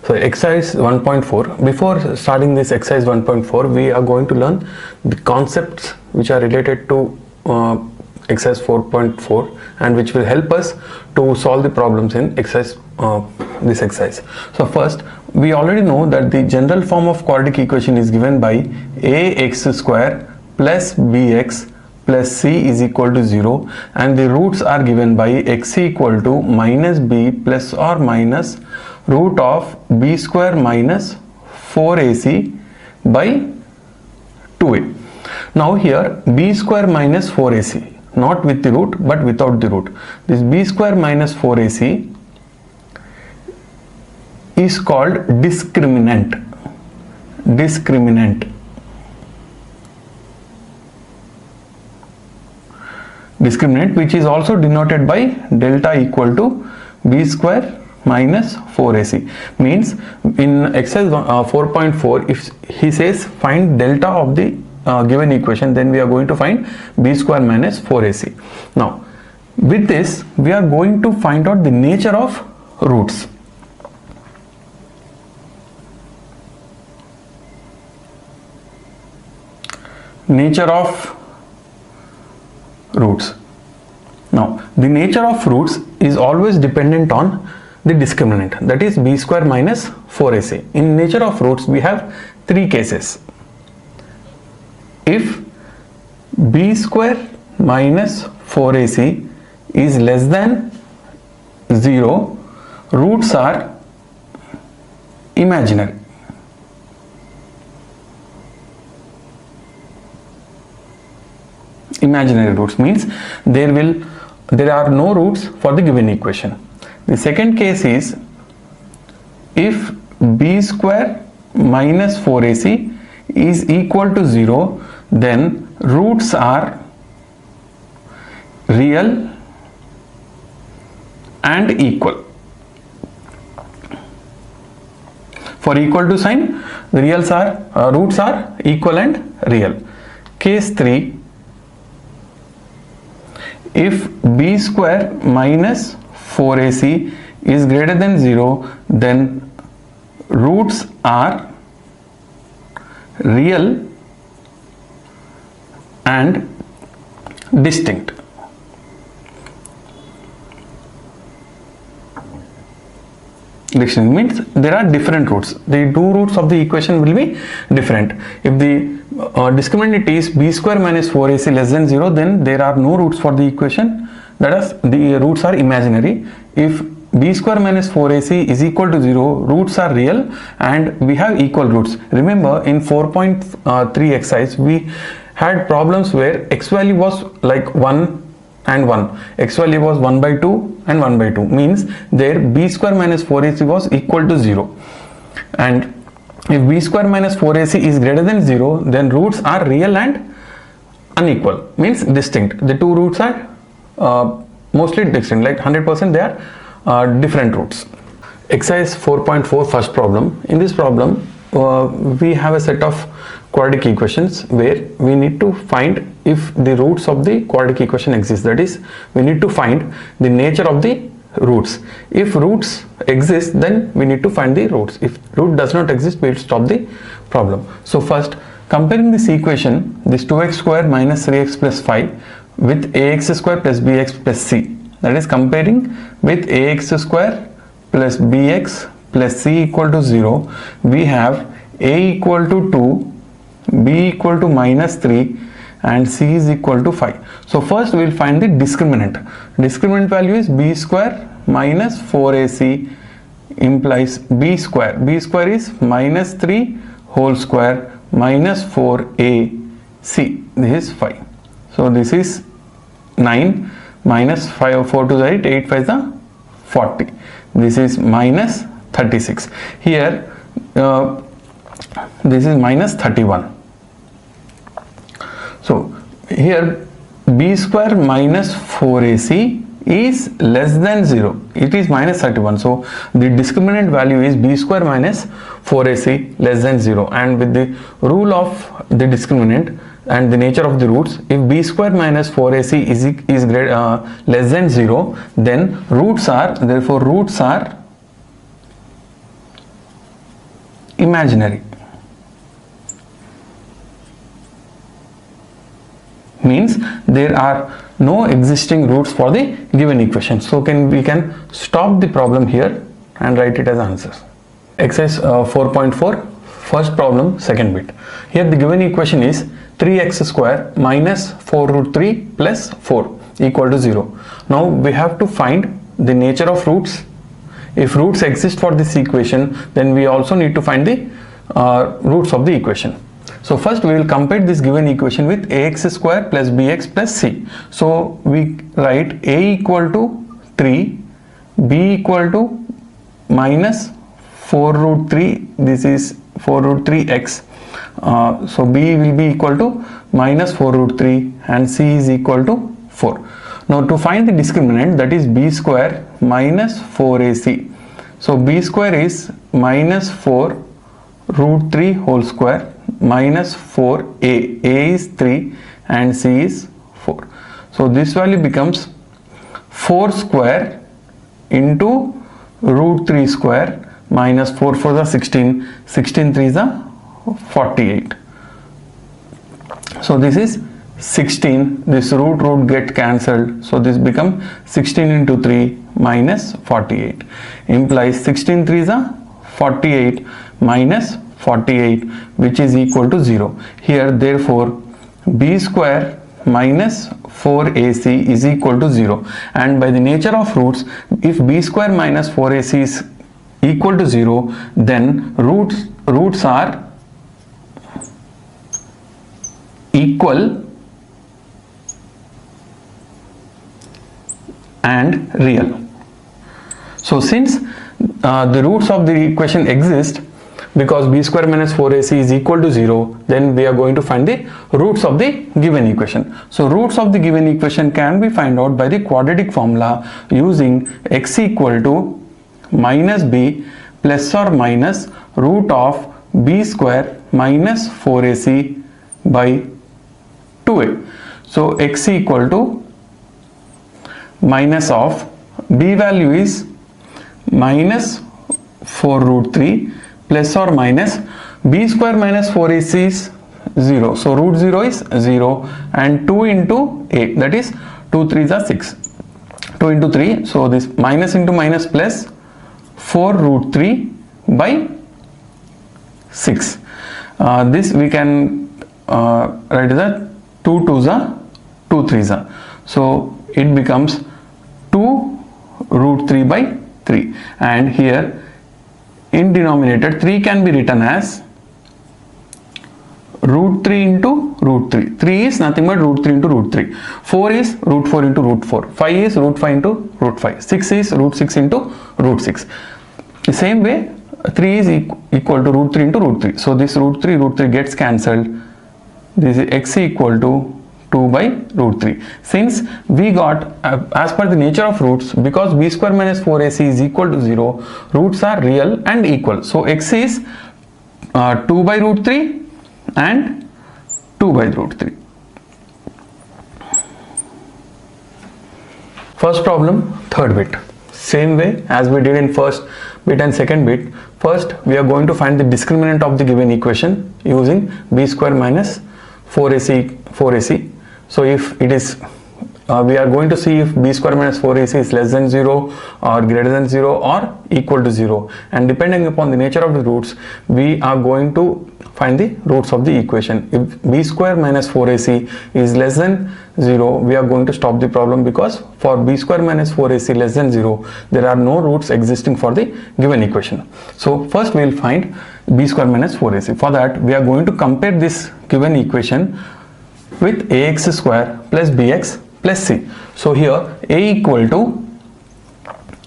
So exercise 1.4, before starting this exercise 1.4, we are going to learn the concepts which are related to exercise 4.4 and which will help us to solve the problems in this exercise. So first, we already know that the general form of quadratic equation is given by ax square plus bx plus c is equal to 0, and the roots are given by x equal to minus b plus or minus root of b square minus 4ac by 2a. Now here b square minus 4ac, not with the root but without the root. This b square minus 4ac is called discriminant. Discriminant, which is also denoted by delta equal to b square minus 4ac. Means in exercise 4.4, if he says find delta of the given equation, then we are going to find b square minus 4ac. Now with this we are going to find out the nature of roots. Nature of roots. Now the nature of roots is always dependent on the discriminant, that is b square minus 4ac. In nature of roots we have three cases. If b square minus 4ac is less than 0, roots are imaginary. Imaginary roots means there are no roots for the given equation. The second case is if b square minus 4ac is equal to 0, then roots are real and equal. For equal to sign, the roots are equal and real. Case 3, if b square minus 4ac is greater than 0, then roots are real and distinct. Distinct means there are different roots. The two roots of the equation will be different. If the discriminant is b square minus 4ac less than 0, then there are no roots for the equation, that is the roots are imaginary. If b square minus 4ac is equal to 0, roots are real and we have equal roots. Remember in 4.3 exercise we had problems where x value was like 1 and 1, x value was 1 by 2 and 1 by 2, means there b square minus 4ac was equal to 0, and if b square minus 4ac is greater than 0, then roots are real and unequal, means distinct. The two roots are mostly distinct, like 100% they are different roots. Exercise 4.4 first problem. In this problem we have a set of quadratic equations where we need to find if the roots of the quadratic equation exist, that is we need to find the nature of the roots. If roots exist, then we need to find the roots. If root does not exist, we will stop the problem. So first, comparing this equation, this 2x square minus 3x plus 5 with ax square plus bx plus c, that is comparing with ax square plus bx plus c equal to 0, we have a equal to 2, b equal to minus 3 and c is equal to 5. So first we will find the discriminant. Discriminant value is b square minus 4ac implies b square. B square is minus 3 whole square minus 4ac. This is 5. So this is 9 minus 5, 4 to the right, 8 5 is the 40. This is minus 36. Here this is minus 31. So here b square minus 4ac is less than 0. It is minus 31. So the discriminant value is b square minus 4ac less than 0. And with the rule of the discriminant and the nature of the roots, if b square minus 4ac is less than 0, then roots are imaginary. Means there are no existing roots for the given equation. So we can stop the problem here and write it as answers. Exercise 4.4, first problem, second bit. Here the given equation is 3x square minus 4 root 3 plus 4 equal to 0. Now we have to find the nature of roots. If roots exist for this equation, then we also need to find the roots of the equation. So first we will compare this given equation with ax square plus bx plus c. So we write a equal to 3, b equal to minus 4 root 3, this is 4 root 3x. So b will be equal to minus 4 root 3 and c is equal to 4. Now to find the discriminant, that is b square minus 4ac. So b square is minus 4 root 3 whole square minus 4a. A is 3 and c is 4. So this value becomes 4 square into root 3 square minus 4 4 is 16, 16 3 is 48. So this is 16, this root get cancelled, so this become 16 into 3 minus 48, implies 16 3 is 48 minus 48, which is equal to 0. Here therefore b square minus 4ac is equal to 0, and by the nature of roots, if b square minus 4ac is equal to 0, then roots are equal and real. So since the roots of the equation exist, because b square minus 4ac is equal to 0, then we are going to find the roots of the given equation. So roots of the given equation can be found out by the quadratic formula using x equal to minus b plus or minus root of b square minus 4ac by 2a. So x equal to minus of b value is minus 4 root 3 plus or minus b square minus 4ac is 0. So root 0 is 0 and 2 into a, that is 2 3s are 6. 2 into 3, so this minus into minus plus 4 root 3 by 6. This we can write as 2 2s are 2 3s are. So it becomes 2 root 3 by 3, and here in denominator 3 can be written as root 3 into root 3. 3 is nothing but root 3 into root 3. 4 is root 4 into root 4. 5 is root 5 into root 5. 6 is root 6 into root 6. The same way 3 is equal to root 3 into root 3. So this root 3 gets cancelled. This is x equal to 2 by root 3. Since we got as per the nature of roots, because b square minus 4ac is equal to 0, roots are real and equal. So x is 2 by root 3 and 2 by root 3. First problem, third bit. Same way as we did in first bit and second bit. First we are going to find the discriminant of the given equation using b square minus 4ac. So if it is we are going to see if b square minus 4ac is less than 0 or greater than 0 or equal to 0, and depending upon the nature of the roots, we are going to find the roots of the equation. If b square minus 4ac is less than 0, we are going to stop the problem, because for b square minus 4ac less than 0, there are no roots existing for the given equation. So first we will find b square minus 4ac. For that we are going to compare this given equation with ax square plus bx plus c. So here a equal to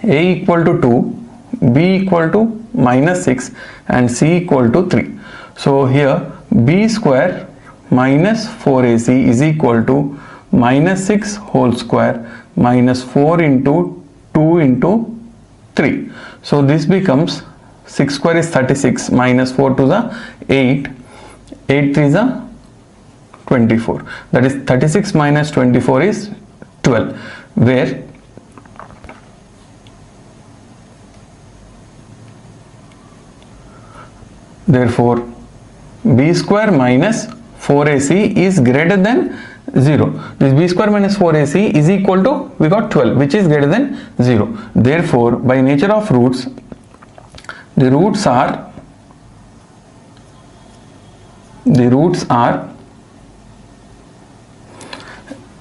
2, b equal to minus 6 and c equal to 3. So here b square minus 4ac is equal to minus 6 whole square minus 4 into 2 into 3. So this becomes 6 square is 36 minus 4 to the 8, 8 3 is a 24. That is 36 minus 24 is 12, where Therefore, b square minus 4ac is greater than 0. This b square minus 4ac is equal to, we got 12, which is greater than 0. Therefore, by nature of roots, the roots are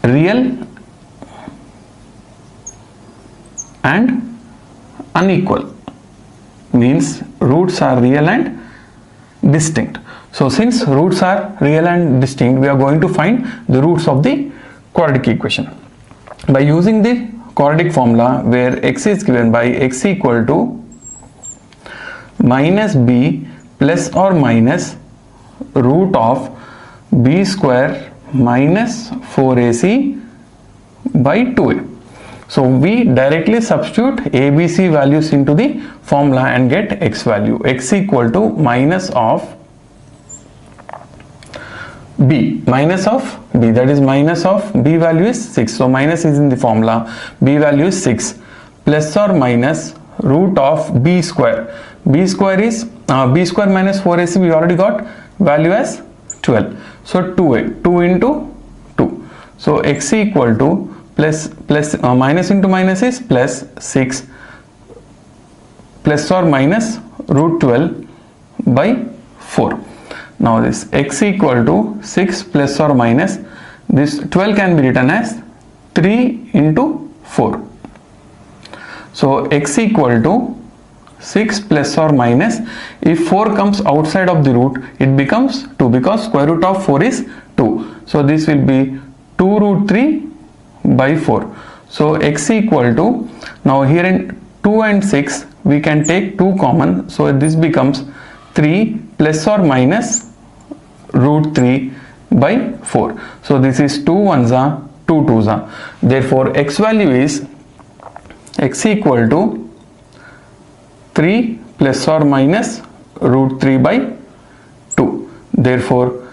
real and unequal. Means roots are real and distinct. So since roots are real and distinct, we are going to find the roots of the quadratic equation by using the quadratic formula, where x is given by x equal to minus b plus or minus root of b square minus 4ac by 2a. So we directly substitute ABC values into the formula and get x value. X equal to minus of b, that is minus of b value is 6. So minus is in the formula, b value is 6, plus or minus root of b square. B square is b square minus 4ac, we already got value as 12. So 2a, 2 into 2. So x equal to minus into minus is plus 6 plus or minus root 12 by 4. Now this x equal to 6 plus or minus, this 12 can be written as 3 into 4. So x equal to 6 plus or minus, if 4 comes outside of the root, it becomes 2, because square root of 4 is 2. So this will be 2 root 3 by 4. So x equal to, now here in 2 and 6 we can take 2 common, so this becomes 3 plus or minus root 3 by 4. So this is 2 ones are 2 2s are. Therefore x value is x equal to 3 plus or minus root 3 by 2. Therefore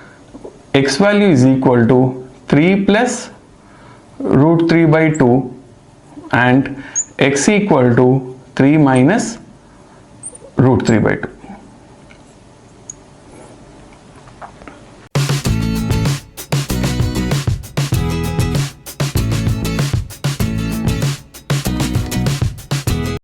x value is equal to 3 plus root 3 by 2 and x equal to 3 minus root 3 by 2.